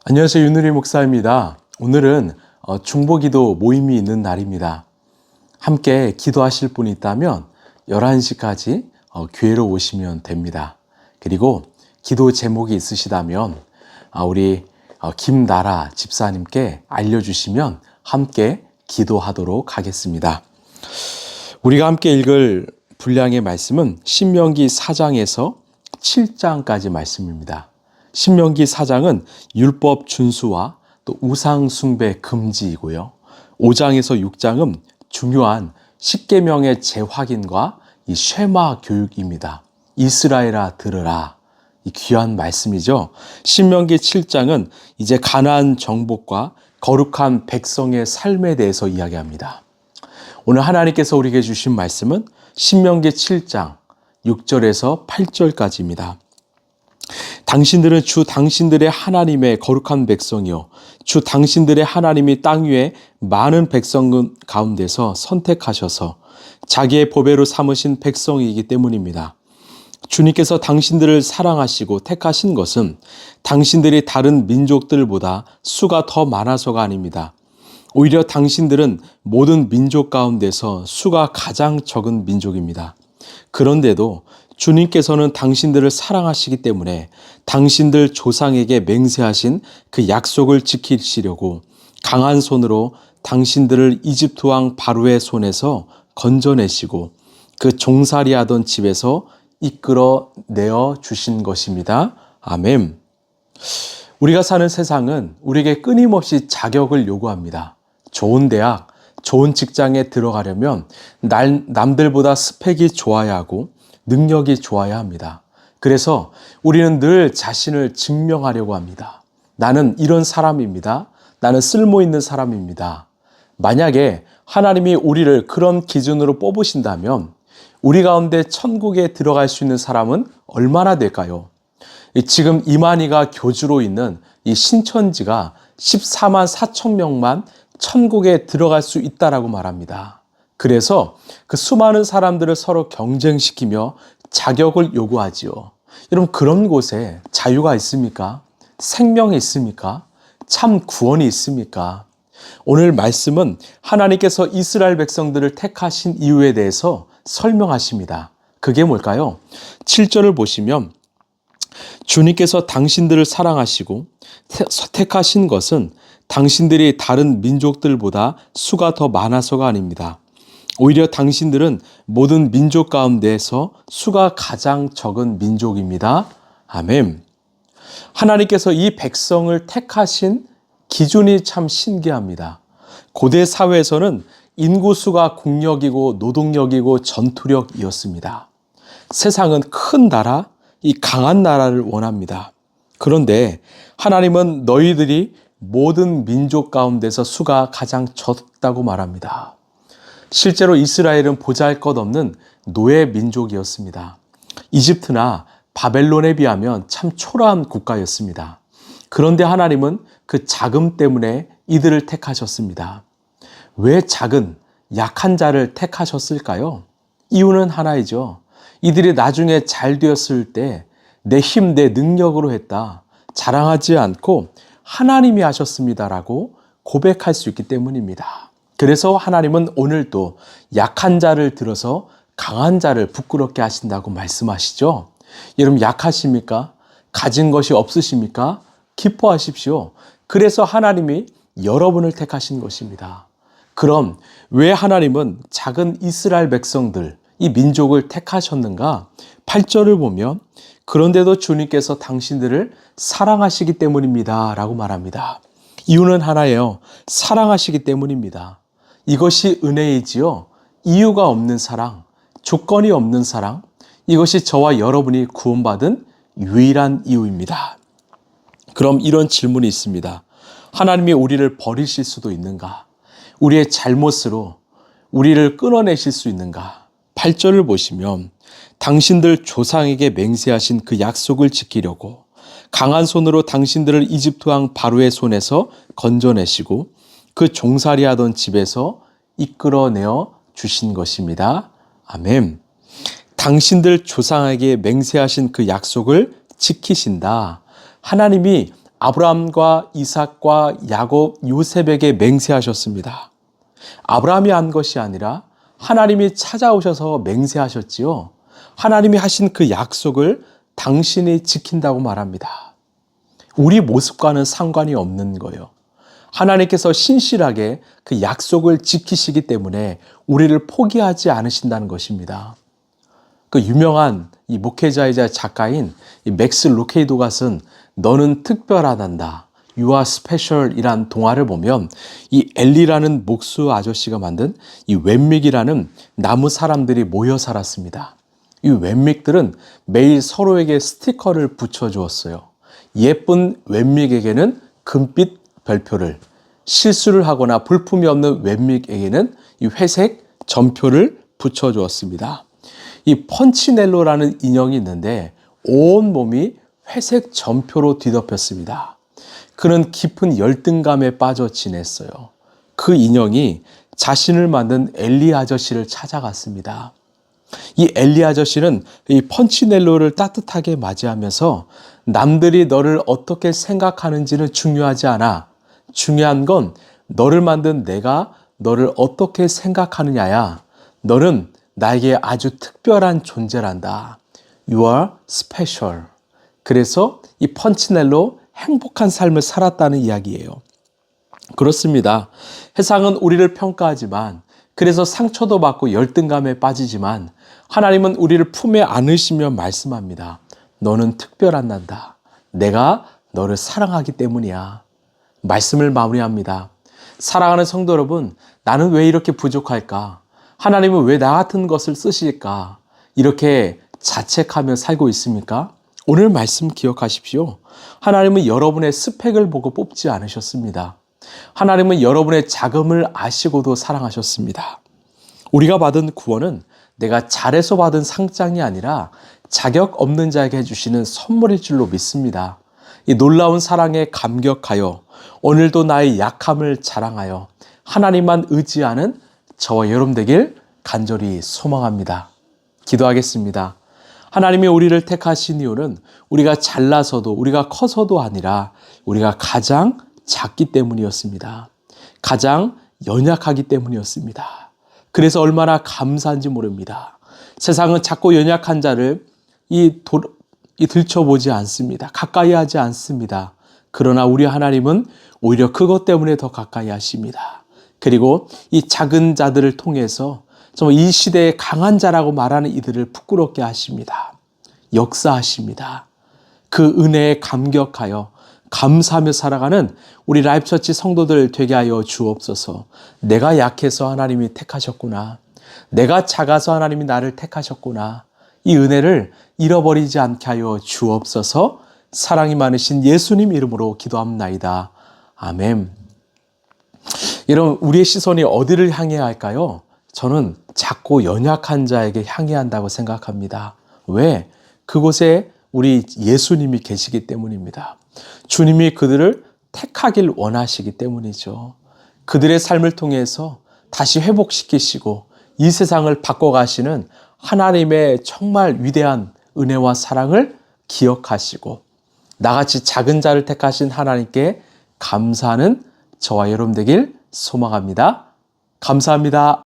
안녕하세요. 윤우리 목사입니다. 오늘은 중보기도 모임이 있는 날입니다. 함께 기도하실 분이 있다면 11시까지 교회로 오시면 됩니다. 그리고 기도 제목이 있으시다면 우리 김나라 집사님께 알려주시면 함께 기도하도록 하겠습니다. 우리가 함께 읽을 분량의 말씀은 신명기 4장에서 7장까지 말씀입니다. 신명기 4장은 율법 준수와 또 우상 숭배 금지이고요. 5장에서 6장은 중요한 십계명의 재확인과 이 쉐마 교육입니다. 이스라엘아 들으라. 이 귀한 말씀이죠. 신명기 7장은 이제 가나안 정복과 거룩한 백성의 삶에 대해서 이야기합니다. 오늘 하나님께서 우리에게 주신 말씀은 신명기 7장 6절에서 8절까지입니다. 당신들은 주 당신들의 하나님의 거룩한 백성이요 주 당신들의 하나님이 땅 위에 많은 백성 가운데서 선택하셔서 자기의 보배로 삼으신 백성이기 때문입니다. 주님께서 당신들을 사랑하시고 택하신 것은 당신들이 다른 민족들보다 수가 더 많아서가 아닙니다. 오히려 당신들은 모든 민족 가운데서 수가 가장 적은 민족입니다. 그런데도 주님께서는 당신들을 사랑하시기 때문에 당신들 조상에게 맹세하신 그 약속을 지키시려고 강한 손으로 당신들을 이집트 왕 바로의 손에서 건져내시고 그 종살이 하던 집에서 이끌어내어 주신 것입니다. 아멘. 우리가 사는 세상은 우리에게 끊임없이 자격을 요구합니다. 좋은 대학, 좋은 직장에 들어가려면 남들보다 스펙이 좋아야 하고 능력이 좋아야 합니다. 그래서 우리는 늘 자신을 증명하려고 합니다. 나는 이런 사람입니다. 나는 쓸모 있는 사람입니다. 만약에 하나님이 우리를 그런 기준으로 뽑으신다면 우리 가운데 천국에 들어갈 수 있는 사람은 얼마나 될까요? 지금 이만희가 교주로 있는 이 신천지가 14만 4천 명만 천국에 들어갈 수 있다라고 말합니다. 그래서 그 수많은 사람들을 서로 경쟁시키며 자격을 요구하지요. 여러분, 그런 곳에 자유가 있습니까? 생명이 있습니까? 참 구원이 있습니까? 오늘 말씀은 하나님께서 이스라엘 백성들을 택하신 이유에 대해서 설명하십니다. 그게 뭘까요? 7절을 보시면 주님께서 당신들을 사랑하시고 택하신 것은 당신들이 다른 민족들보다 수가 더 많아서가 아닙니다. 오히려 당신들은 모든 민족 가운데에서 수가 가장 적은 민족입니다. 아멘. 하나님께서 이 백성을 택하신 기준이 참 신기합니다. 고대 사회에서는 인구수가 국력이고 노동력이고 전투력이었습니다. 세상은 큰 나라, 이 강한 나라를 원합니다. 그런데 하나님은 너희들이 모든 민족 가운데서 수가 가장 적다고 말합니다. 실제로 이스라엘은 보잘것없는 노예 민족이었습니다. 이집트나 바벨론에 비하면 참 초라한 국가였습니다. 그런데 하나님은 그 자금 때문에 이들을 택하셨습니다. 왜 작은 약한 자를 택하셨을까요? 이유는 하나이죠. 이들이 나중에 잘 되었을 때 내 힘, 내 능력으로 했다. 자랑하지 않고 하나님이 하셨습니다라고 고백할 수 있기 때문입니다. 그래서 하나님은 오늘도 약한 자를 들어서 강한 자를 부끄럽게 하신다고 말씀하시죠. 여러분, 약하십니까? 가진 것이 없으십니까? 기뻐하십시오. 그래서 하나님이 여러분을 택하신 것입니다. 그럼 왜 하나님은 작은 이스라엘 백성들, 이 민족을 택하셨는가? 8절을 보면 그런데도 주님께서 당신들을 사랑하시기 때문입니다 라고 말합니다. 이유는 하나예요. 사랑하시기 때문입니다. 이것이 은혜이지요. 이유가 없는 사랑, 조건이 없는 사랑, 이것이 저와 여러분이 구원받은 유일한 이유입니다. 그럼 이런 질문이 있습니다. 하나님이 우리를 버리실 수도 있는가? 우리의 잘못으로 우리를 끊어내실 수 있는가? 8절을 보시면 당신들 조상에게 맹세하신 그 약속을 지키려고 강한 손으로 당신들을 이집트 왕 바로의 손에서 건져내시고 그 종살이 하던 집에서 이끌어내어 주신 것입니다. 아멘. 당신들 조상에게 맹세하신 그 약속을 지키신다. 하나님이 아브라함과 이삭과 야곱, 요셉에게 맹세하셨습니다. 아브라함이 한 것이 아니라 하나님이 찾아오셔서 맹세하셨지요. 하나님이 하신 그 약속을 당신이 지킨다고 말합니다. 우리 모습과는 상관이 없는 거예요. 하나님께서 신실하게 그 약속을 지키시기 때문에 우리를 포기하지 않으신다는 것입니다. 그 유명한 이 목회자이자 작가인 이 맥스 루케이도가 쓴 너는 특별하단다, You are special 이란 동화를 보면 이 엘리라는 목수 아저씨가 만든 이 웬믹이라는 나무 사람들이 모여 살았습니다. 이 웬믹들은 매일 서로에게 스티커를 붙여주었어요. 예쁜 웬믹에게는 금빛 별표를, 실수를 하거나 불품이 없는 웬믹에게는 이 회색 점표를 붙여주었습니다. 이 펀치넬로라는 인형이 있는데 온 몸이 회색 점표로 뒤덮였습니다. 그는 깊은 열등감에 빠져 지냈어요. 그 인형이 자신을 만든 엘리 아저씨를 찾아갔습니다. 이 엘리 아저씨는 이 펀치넬로를 따뜻하게 맞이하면서 남들이 너를 어떻게 생각하는지는 중요하지 않아. 중요한 건 너를 만든 내가 너를 어떻게 생각하느냐야. 너는 나에게 아주 특별한 존재란다. You are special. 그래서 이 펀치넬로 행복한 삶을 살았다는 이야기예요. 그렇습니다. 세상은 우리를 평가하지만, 그래서 상처도 받고 열등감에 빠지지만 하나님은 우리를 품에 안으시며 말씀합니다. 너는 특별한단다. 내가 너를 사랑하기 때문이야. 말씀을 마무리합니다. 사랑하는 성도 여러분, 나는 왜 이렇게 부족할까? 하나님은 왜 나 같은 것을 쓰실까? 이렇게 자책하며 살고 있습니까? 오늘 말씀 기억하십시오. 하나님은 여러분의 스펙을 보고 뽑지 않으셨습니다. 하나님은 여러분의 자금을 아시고도 사랑하셨습니다. 우리가 받은 구원은 내가 잘해서 받은 상장이 아니라 자격 없는 자에게 해주시는 선물일 줄로 믿습니다. 이 놀라운 사랑에 감격하여 오늘도 나의 약함을 자랑하여 하나님만 의지하는 저와 여러분 되길 간절히 소망합니다. 기도하겠습니다. 하나님이 우리를 택하신 이유는 우리가 잘나서도 우리가 커서도 아니라 우리가 가장 작기 때문이었습니다. 가장 연약하기 때문이었습니다. 그래서 얼마나 감사한지 모릅니다. 세상은 작고 연약한 자를 들춰보지 않습니다. 가까이 하지 않습니다. 그러나 우리 하나님은 오히려 그것 때문에 더 가까이 하십니다. 그리고 이 작은 자들을 통해서 정말 이 시대의 강한 자라고 말하는 이들을 부끄럽게 하십니다. 역사하십니다. 그 은혜에 감격하여 감사하며 살아가는 우리 라이프처치 성도들 되게 하여 주옵소서. 내가 약해서 하나님이 택하셨구나. 내가 작아서 하나님이 나를 택하셨구나. 이 은혜를 잃어버리지 않게 하여 주옵소서. 사랑이 많으신 예수님 이름으로 기도합나이다. 아멘. 여러분, 우리의 시선이 어디를 향해야 할까요? 저는 작고 연약한 자에게 향해야 한다고 생각합니다. 왜? 그곳에 우리 예수님이 계시기 때문입니다. 주님이 그들을 택하길 원하시기 때문이죠. 그들의 삶을 통해서 다시 회복시키시고 이 세상을 바꿔가시는 하나님의 정말 위대한 은혜와 사랑을 기억하시고 나같이 작은 자를 택하신 하나님께 감사하는 저와 여러분 되길 소망합니다. 감사합니다.